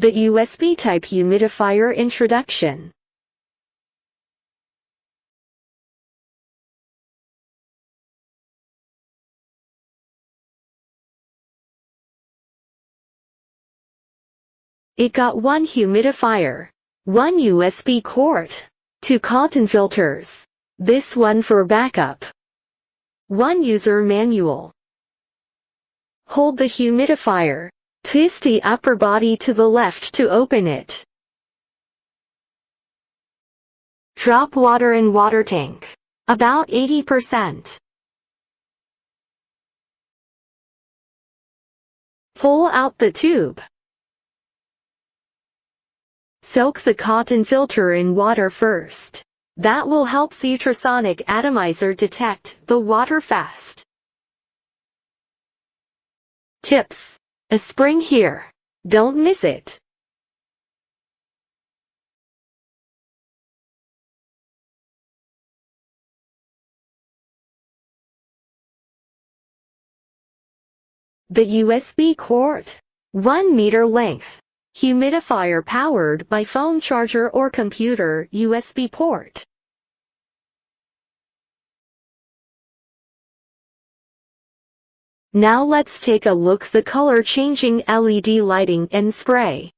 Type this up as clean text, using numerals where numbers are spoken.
The USB Type Humidifier Introduction. It got one humidifier, one USB cord, two cotton filters, this one for backup, one user manual. Hold the humidifier, twist the upper body to the left to open it. Drop water in water tank, about 80%. Pull out the tube. Soak the cotton filter in water first. That will help the ultrasonic atomizer detect the water fast. Tips. A spring here. Don't miss it. The USB cord. 1 meter length. Humidifier powered by phone charger or computer USB port. Now let's take a look the color changing LED lighting and spray.